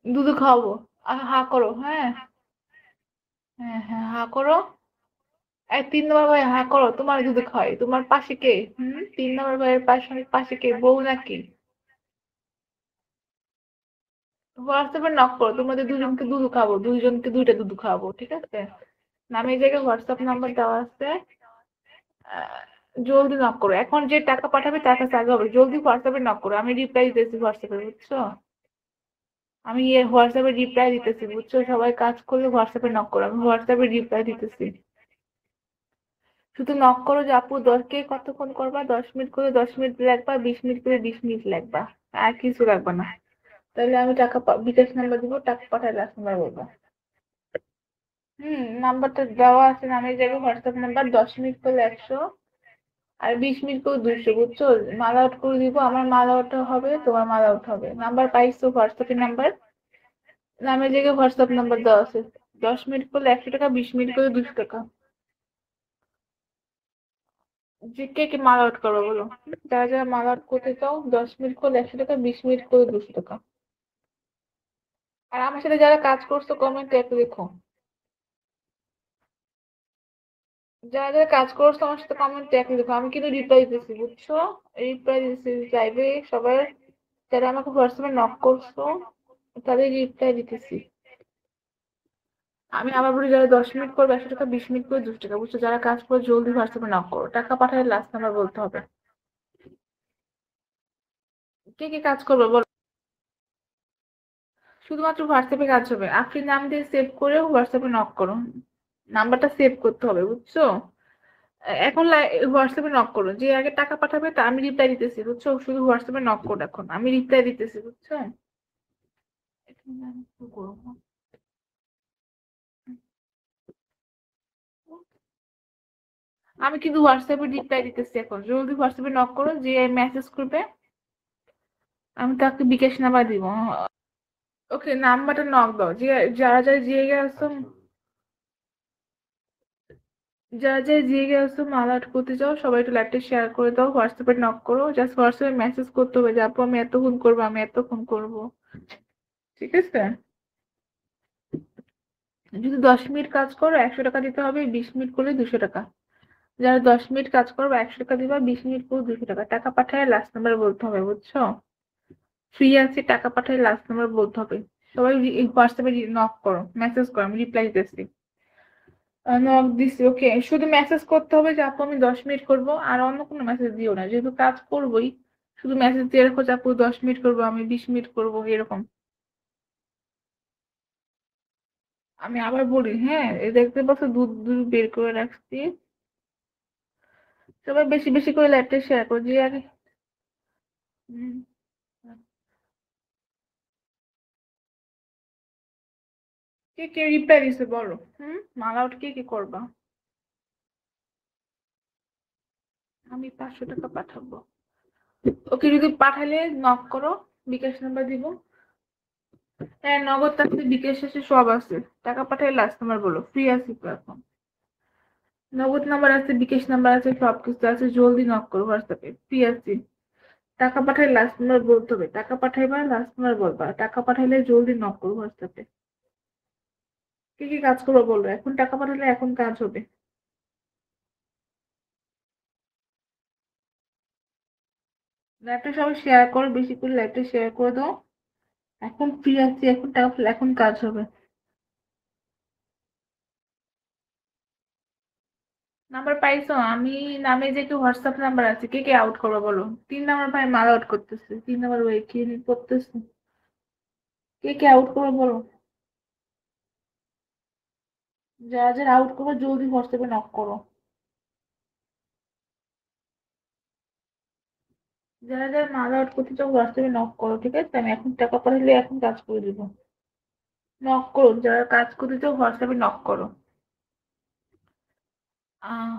দুধ খাওয়াবো। হা করো, হ্যাঁ। হ্যাঁ হ্যাঁ, হা করো। এই 3 নম্বর ভাই, হা করো, তোমার দুধ খাওয়াই। তোমার পাশে কে? 3 নম্বর ভাইয়ের পাশে পাশে কে, বউ নাকি? হোয়াটসঅ্যাপে নক করো, তোমাদের দুজনকে দুধ খাবো, দুইজনকে দুইটা দুধ খাওয়াবো, ঠিক আছে? নামে এই জায়গায় হোয়াটসঅ্যাপ নাম্বার দেওয়া আছে। আহ, জলদি নক করো, এখন যে টাকা পাঠাবে তার কাছে আগে হবে, জলদি হোয়াটসঅ্যাপে নক করো, আমি রিপ্লাই দিতেছি হোয়াটসঅ্যাপে, বুঝছো? আমি হোয়াটসঅ্যাপে রিপ্লাই দিতেছি, বুঝছো? সবাই কাজ করলে হোয়াটসঅ্যাপে নক করো, আমি হোয়াটসঅ্যাপে রিপ্লাই দিতেছি। শুধু নক করো যে আপু 10 কে কতক্ষণ করবা, 10 মিনিট করে 10 মিনিট লাগবা, 20 মিনিট করে 20 মিনিট লাগবা, আর কিছু লাগবে না। তাহলে আমি টাকা বিকাশ নাম্বার দিব, টাকা পাঠাই লাস্ট নাম্বার বলবো। নাম্বারটা দেওয়া আছে নামের জায়গায়, হোয়াটসঅ্যাপ নাম্বার, 10 মিনিট করলে 100, আর 20 মিনিট করে 200, বুঝছো? মাল আউট করে দিব, আমার মাল আউট হবে, তোমার মাল আউট হবে। নাম্বার পাইছো, হোয়াটসঅ্যাপের নাম্বার, নামের জায়গায় হোয়াটসঅ্যাপ নাম্বার দেওয়া আছে। 10 মিনিট করলে 100 টাকা, 20 মিনিট করে 200 টাকা। যে কে কে মাল আউট করবো বলো? যারা যারা মাল আউট করতে চাও, 10 মিনিট করলে 100 টাকা, 20 মিনিট করে 200 টাকা। আর আমার সাথে যারা কাজ করছো কমেন্টে একটু দেখো, যারা যারা কাজ করছো আমার সাথে কমেন্টে একটু দেখো, আমি কিন্তু রিপ্লাই দিতেছি, বুঝছো? রিপ্লাই দিতেছি লাইভে সবাই, যারা আমাকে হোয়াটসঅ্যাপে নক করছো তাদের রিপ্লাই দিতেছি। আমি আবার বলি, যারা 10 মিনিট করবে 100 টাকা, 20 মিনিট করে 200 টাকা, বুঝছো? যারা কাজ করে জলদি হোয়াটসঅ্যাপে নক করো, টাকা পাঠালে লাস্ট নাম্বার বলতে হবে। কে কে কাজ করবে বলো? শুধুমাত্র হোয়াটসঅ্যাপে কাজ হবে, আপনি নাম দিয়ে সেভ করে হোয়াটসঅ্যাপে নক করো। নাম্বারটা সেভ করতে হবে, বুঝছো? এখন হোয়াটসঅ্যাপে নক করো, যে আগে টাকা পাঠাবে তা আমি রিপ্লাই দিতেছি, বুঝছো? শুধু হোয়াটসঅ্যাপে নক করো, এখন আমি রিপ্লাই দিতেছি, বুঝছো? এখন আমি কি করবো? আমি কিন্তু হোয়াটসঅ্যাপে রিপ্লাই দিতেছি, এখন জলদি হোয়াটসঅ্যাপে নক করো, যে মেসেজ করবে আমি তাকে বিকাশ নাম্বার দিব। ওকে, নাম্বারটা নক দাও, যে যারা যারা যে গেছো, যারা যারা যে গেছো মাল আউট করতে চাও, সবাই একটু লাইভটা শেয়ার করে দাও, হোয়াটসঅ্যাপে নক করো, জাস্ট হোয়াটসঅ্যাপে মেসেজ করতে হবে যে আপু আমি এতক্ষণ করবো, আমি এতক্ষণ করবো, ঠিক আছে? যদি 10 মিনিট কাজ করো 100 টাকা দিতে হবে, 20 মিনিট করলে 200 টাকা। যারা 10 মিনিট কাজ করবে 100 টাকা দিবা, 20 মিনিট করে 200 টাকা। টাকা পাঠায় লাস্ট নাম্বার বলতে হবে, বুঝছো? ফ্রি আছে, টাকা পাঠায় লাস্ট নাম্বার বলতে হবে। সবাই হোয়াটসঅ্যাপে নক করো, মেসেজ করো, আমি রিপ্লাই দিতেছি। নক দিছি, ওকে। শুধু মেসেজ করতে হবে যে আপু আমি 10 মিনিট করবো, আর অন্য কোনো মেসেজ দিও না, যেহেতু কাজ করবোই। শুধু মেসেজ দিয়ে রাখো যে আপু 10 মিনিট করবো, আমি 20 মিনিট করবো, এরকম। আমি আবার বলি, হ্যাঁ, এই দেখতে পাচ্ছ দুধ দুধ বের করে রাখছি। সবাই বেশি বেশি করে লাইভটা শেয়ার করো, যে আগে। হুম, কে কে রিপ্লাই দিছে বলো? মাল আউট কে কে করবা? আমি 500 টাকা পাঠাবো। ওকে, যদি পাঠালে নক করো, বিকাশ নাম্বার দিব। হ্যাঁ, নগদ আছে, বিকাশ আছে, সব আছে। টাকা পাঠালে লাস্ট নাম্বার বলো, ফ্রি আছি তো এখন। নগদ নাম্বার আছে, বিকাশ নাম্বার আছে, সবকিছু আছে, জলদি নক করো হোয়াটসঅ্যাপে, ফ্রি আছি। টাকা পাঠালে লাস্ট নাম্বার বলতে হবে, টাকা পাঠাইবা লাস্ট নাম্বার বলবা, টাকা পাঠাইলে জলদি নক করো হোয়াটসঅ্যাপে। কি কি কাজ করবো বলো, এখন টাকা পাঠালে এখন কাজ হবে। লাইভটা সবাই শেয়ার করো, বেশি করে লাইভটা শেয়ার করে দাও। এখন ফ্রি আছি, এখন টাকা পাঠালে এখন কাজ হবে। নাম্বার পাইছো? আমি নামে যে কি হোয়াটসঅ্যাপ নাম্বার আছে, কে কে আউট করবো বলো? 3 নম্বর ভাই মাল আউট করতেছে, 3 নম্বর ভাই কি করতেছে, কে কে আউট করবো বলো? যারা যারা আউট করবো জলদি হোয়াটসঅ্যাপে নক করো। যারা যারা মাল আউট করতে চাও হোয়াটসঅ্যাপে নক করো, ঠিক আছে? আমি এখন টাকা পাঠালে এখন কাজ করে দিব। নক করো, যারা কাজ করতে চাও হোয়াটসঅ্যাপে নক করো। আহ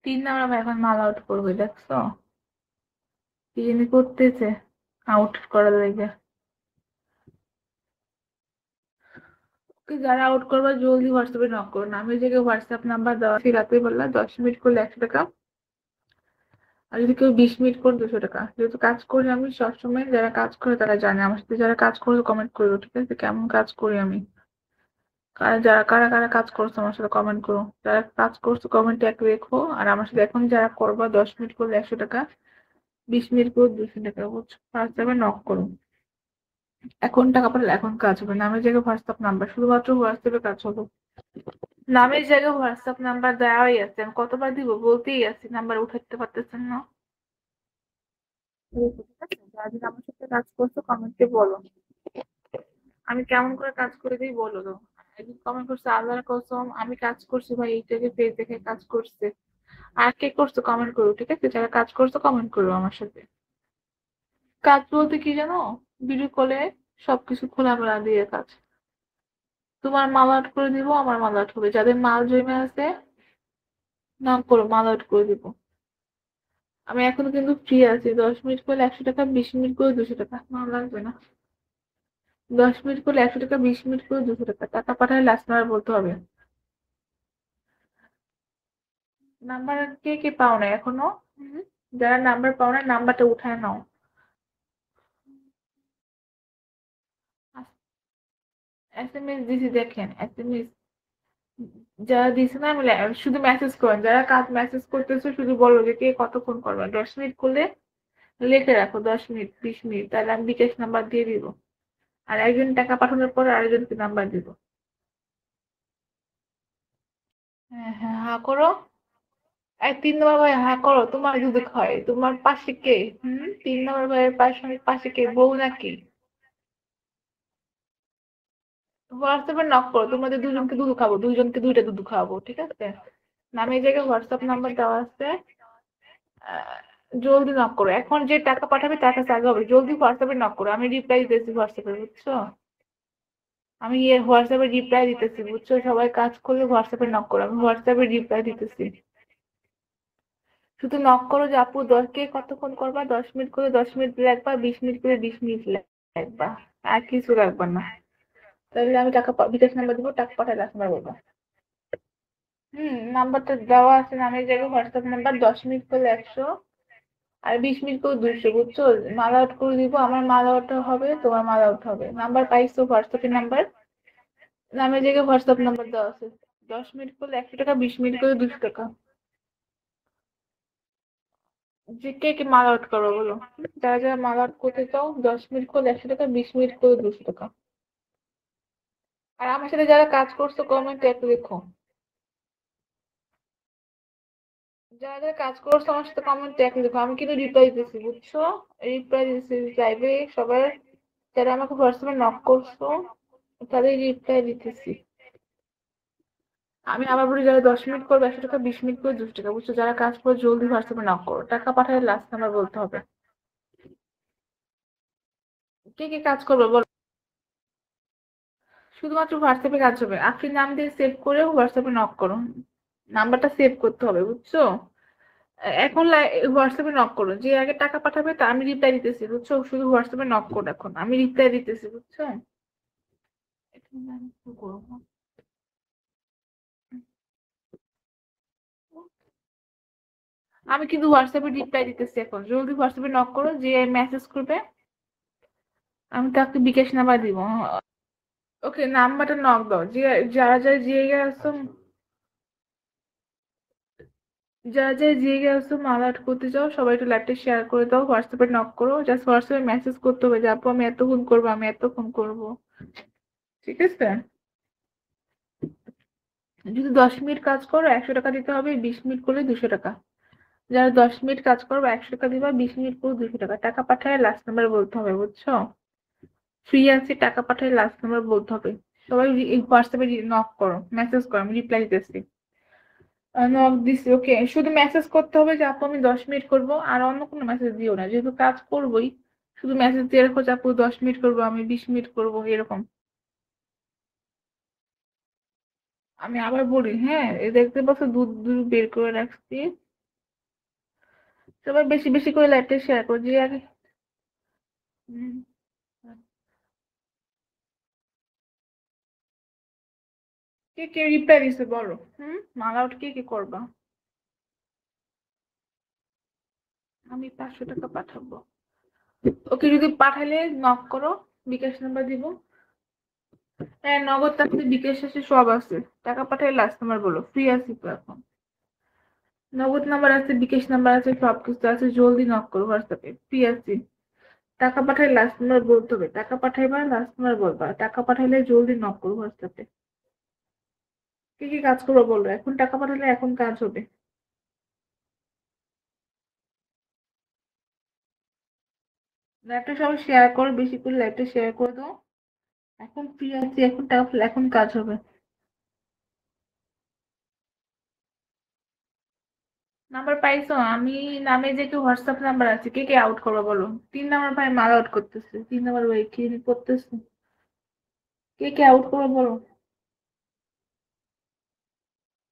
3 নম্বর ভাই এখন মাল আউট করবে, দেখছো? কি জানি করতেছে আউট করার লেগে। ওকে, যারা আউট করবে জলদি হোয়াটসঅ্যাপে নক করো, নামের জায়গায় হোয়াটসঅ্যাপ নাম্বার দেওয়া আছে, রাতে বললা 10 মিনিট করলে 100 টাকা। আর যদি কেউ 20 মিনিট করে 200 টাকা। যেহেতু কাজ করি আমি সবসময়, যারা কাজ করে তারা জানে, আমার সাথে যারা কাজ করে কমেন্ট করো, ঠিক আছে, কেমন কাজ করি আমি। যারা কারা কারা কাজ করছো আমার সাথে কমেন্ট করো, যারা কাজ করছো কমেন্টে এক রেখো। আর আমার সাথে এখন যারা করবা 10 মিনিট করলে 100 টাকা, 20 মিনিট করে 200 টাকা, বুঝছো, হোয়াটসঅ্যাপে নক করো। এখন টাকা পাঠালে এখন কাজ হবে, নামের জায়গায় হোয়াটসঅ্যাপ নাম্বার, শুধুমাত্র হোয়াটসঅ্যাপে কাজ হবে। নামের জায়গায় হোয়াটসঅ্যাপ নাম্বার দেওয়াই আছে, আমি কতবার দিব বলতেই আছি, নাম্বার উঠাতে পারতেছেন না। ঠিক আছে, যারা যারা আমার সাথে কাজ করছো কমেন্টে বলো, আমি কেমন করে কাজ করে দিই বলো তো। একদিন কমেন্ট করছে, আল্লাহর কসম আমি কাজ করছি ভাই, এই থেকে পেজ দেখে কাজ করছে। আর কে করছো কমেন্ট করো, ঠিক আছে, যারা কাজ করছো কমেন্ট করো আমার সাথে। কাজ বলতে কি জানো, ভিডিও কলে সবকিছু খোলামেলা দিয়ে কাজ। তোমার মাল আউট করে দিব, আমার মাল আউট হবে, যাদের মাল জমে আছে নাম করো, মাল আউট করে দিব। আমি এখনো কিন্তু ফ্রি আছি, 10 মিনিট করলে 100 টাকা, 20 মিনিট করে 200 টাকা, মাল লাগবে না। 10 মিনিট করলে 100 টাকা, 20 মিনিট করে 200 টাকা, টাকা পাঠালে লাস্ট নাম্বার বলতে হবে। নাম্বার কে কে পাও না এখনো? হুম? যারা নাম্বার পাও না নাম্বারটা উঠায় নাও। SMS দিছি, দেখেন SMS যারা দিছে না, আমি শুধু মেসেজ করেন, যারা কাজ মেসেজ করতেছো শুধু বলো যে কে কতক্ষণ করবে, 10 মিনিট করলে লিখে রাখো 10 মিনিট, 20 মিনিট, তাহলে আমি বিকাশ নাম্বার দিয়ে দিব। আর একজন টাকা পাঠানোর পর আরেকজনকে নাম্বার দিব। হ্যাঁ হ্যাঁ, হা করো। 3 নম্বর ভাই হা করো, তোমার যদি হয়, তোমার পাশে কে? 3 নম্বর ভাইয়ের পাশে পাশে কে, বউ নাকি? হোয়াটসঅ্যাপে নক করো, তোমাদের দুজনকে দুধ খাবো, দুইজনকে দুইটা দুধ খাওয়াবো, ঠিক আছে। নামের জায়গায় হোয়াটসঅ্যাপ নাম্বার দেওয়া আছে। আহ, জলদি নক করো, এখন যে টাকা পাঠাবে তার কাছে আগে হবে, জলদি হোয়াটসঅ্যাপে নক করো, আমি রিপ্লাই দিতেছি হোয়াটসঅ্যাপে, বুঝছো। আমি হোয়াটসঅ্যাপে রিপ্লাই দিতেছি, বুঝছো, সবাই কাজ করলে হোয়াটসঅ্যাপে নক করো, আমি হোয়াটসঅ্যাপে রিপ্লাই দিতেছি। শুধু নক করো যে আপু 10 কে কতক্ষণ করবা, 10 মিনিট করে 10 মিনিট লাগবা, 20 মিনিট করে 20 মিনিট লাগবা, আর কিছু লাগবা না। তাহলে আমি টাকা বিকাশ নাম্বার দিব, টাকা পাঠালে আপনার বলবো। নাম্বারটা দেওয়া আছে, নামের জায়গায় হোয়াটসঅ্যাপ নাম্বার, 10 মিনিট করলে 100, আর 20 মিনিট করে 200, বুঝছো। মাল আউট করে দিব, আমার মাল আউট হবে, তোমার মাল আউট হবে। নাম্বার পাইছো, হোয়াটসঅ্যাপের নাম্বার, নামের জায়গায় হোয়াটসঅ্যাপ নাম্বার দেওয়া আছে। 10 মিনিট করলে 100 টাকা, 20 মিনিট করে 200 টাকা। যে কে কে মাল আউট করো বলো, যারা যারা মাল আউট করতে চাও, 10 মিনিট করলে 100 টাকা, 20 মিনিট করে 200 টাকা। আর আমার সাথে যারা কাজ করছো কমেন্টে একটু দেখো, যারা যারা কাজ করছো আমার সাথে কমেন্টে একটু দেখো, আমি কিন্তু রিপ্লাই দিতেছি, বুঝছো, রিপ্লাই দিতেছি লাইভে সবার। যারা আমাকে হোয়াটসঅ্যাপে নক করছো তাদের রিপ্লাই দিতেছি। আমি আবার বলি, যারা 10 মিনিট করবে 100 টাকা, 20 মিনিট করে 200 টাকা, বুঝছো, যারা কাজ করে জলদি হোয়াটসঅ্যাপে নক করো, টাকা পাঠালে লাস্ট নাম্বার বলতে হবে। কে কে কাজ করবে বলো। শুধুমাত্র হোয়াটসঅ্যাপে কাজ হবে, আপনি নাম দিয়ে সেভ করে হোয়াটসঅ্যাপে নক করুন, নাম্বারটা সেভ করতে হবে, বুঝছো। এখন হোয়াটসঅ্যাপে নক করুন, যে আগে টাকা পাঠাবে তা আমি রিপ্লাই দিতেছি, বুঝছো, শুধু হোয়াটসঅ্যাপে নক করুন, এখন আমি রিপ্লাই দিতেছি, বুঝছো। এখন আমি কি করবো? আমি কিন্তু হোয়াটসঅ্যাপে রিপ্লাই দিতেছি, এখন জলদি হোয়াটসঅ্যাপে নক করো, যে মেসেজ করবে আমি তাকে বিকাশ নাম্বার দিব। ওকে, নাম্বারটা নক দাও, যে যারা যারা জিয়ে আসছো, যারা যারা জিয়ে আসছো মাল আউট করতে চাও, সবাই একটু লাইভটা শেয়ার করে দাও, হোয়াটসঅ্যাপে নক করো, জাস্ট হোয়াটসঅ্যাপে মেসেজ করতে হবে যে আপু আমি এতক্ষণ করবো, আমি এতক্ষণ করবো, ঠিক আছে। যদি 10 মিনিট কাজ করো 100 টাকা দিতে হবে, 20 মিনিট করলে 200 টাকা। যারা 10 মিনিট কাজ করবো 100 টাকা দিবা, 20 মিনিট করে 200 টাকা, টাকা পাঠায় লাস্ট নাম্বার বলতে হবে, বুঝছো। ফ্রি আছে, টাকা পাঠায় লাস্ট নাম্বার বলতে হবে। সবাই হোয়াটসঅ্যাপে নক করো, মেসেজ করো, আমি রিপ্লাই দিতেছি। নক দিছি, ওকে, শুধু মেসেজ করতে হবে যে আপু আমি 10 মিনিট করবো, আর অন্য কোনো মেসেজ দিও না, যেহেতু কাজ করবোই। শুধু মেসেজ দিয়ে রাখো যে আপু 10 মিনিট করবো, আমি 20 মিনিট করবো, এরকম। আমি আবার বলি, হ্যাঁ, এই দেখতে পাচ্ছ দুধ দুধ বের করে রাখছি। সবাই বেশি বেশি করে লাইভটা শেয়ার করো, যে আগে। হুম, কে কে রিপ্লাই দিছে বলো। মাল আউট কে কে করবা? আমি 500 টাকা পাঠাবো। ওকে যদি পাঠালে নক করো, বিকাশ নাম্বার দিব। হ্যাঁ, নগদ আছে, বিকাশ আছে, সব আছে। টাকা পাঠালে লাস্ট নাম্বার বলো, ফ্রি আছি তো এখন। নগদ নাম্বার আছে, বিকাশ নাম্বার আছে, সবকিছু আছে, জলদি নক করো হোয়াটসঅ্যাপে, ফ্রি আছি। টাকা পাঠালে লাস্ট নাম্বার বলতে হবে, টাকা পাঠাইবা লাস্ট নাম্বার বলবা, টাকা পাঠাইলে জলদি নক করো হোয়াটসঅ্যাপে। কি কি কাজ করবো বলো, এখন টাকা পাঠালে এখন কাজ হবে। লাইভটা সবাই শেয়ার করো, বেশি করে লাইভটা শেয়ার করে দাও। এখন ফ্রি আছি, এখন টাকা পাঠালে এখন কাজ হবে। নাম্বার পাইছো? আমি নামে যে কি হোয়াটসঅ্যাপ নাম্বার আছে, কে কে আউট করবো বলো। 3 নাম্বার ভাই মাল আউট করতেছে, 3 নাম্বার ভাই কি করতেছে, কে কে আউট করবো বলো।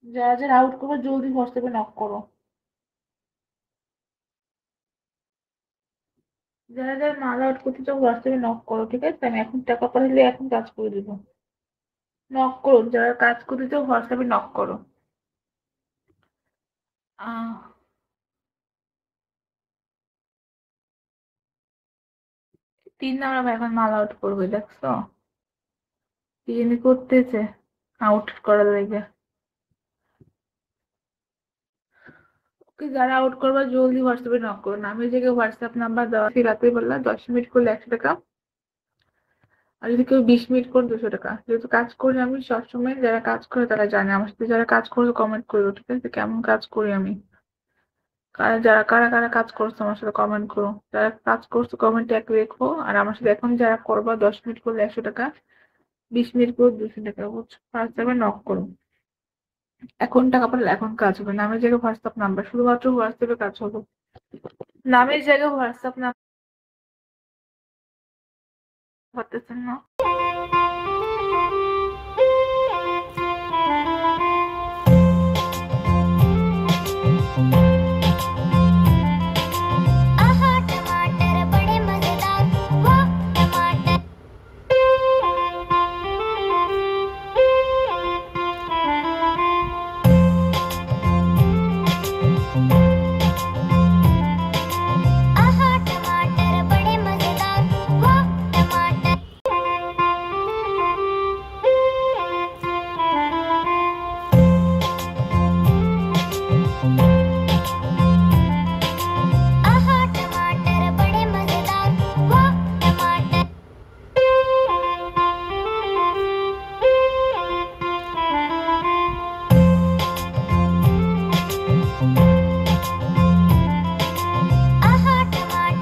যারা যারা আউট করবো জলদি হোয়াটসঅ্যাপে নক করো। যারা যারা মাল আউট করতে চাও হোয়াটসঅ্যাপে নক করো, ঠিক আছে? আমি এখন টাকা পাঠালে এখন কাজ করে দিবো। নক করো, যারা কাজ করতে চাও হোয়াটসঅ্যাপে নক করো। আহ 3 নাম্বার ভাই এখন মাল আউট করবে, দেখছো কি জানি করতেছে আউট করার লাগে। ওকে, যারা আউট করবা জলদি হোয়াটসঅ্যাপে নক করো। নামের জায়গায় হোয়াটসঅ্যাপ নাম্বার দেওয়া আছে, রাতে বললা 10 মিনিট করলে 100 টাকা, আর যদি কেউ 20 মিনিট করে 200 টাকা। যেহেতু কাজ করি আমি সবসময়, যারা কাজ করে তারা জানে। আমার সাথে যারা কাজ করে কমেন্ট করো, ঠিক আছে? কেমন কাজ করি আমি, যারা কারা কারা কাজ করছো আমার সাথে কমেন্ট করো। যারা কাজ করছো কমেন্টে এক রেখো। আর আমার সাথে এখন যারা করবা 10 মিনিট করলে 100 টাকা, 20 মিনিট করে 200 টাকা, বুঝছো? হোয়াটসঅ্যাপে নক করো। এখন টাকা পাঠালে এখন কাজ হবে। নামের জায়গায় হোয়াটসঅ্যাপ নাম্বার, শুধুমাত্র হোয়াটসঅ্যাপে কাজ হবে। নামের জায়গায় হোয়াটসঅ্যাপ নাম্বার পাঠাচ্ছেন না।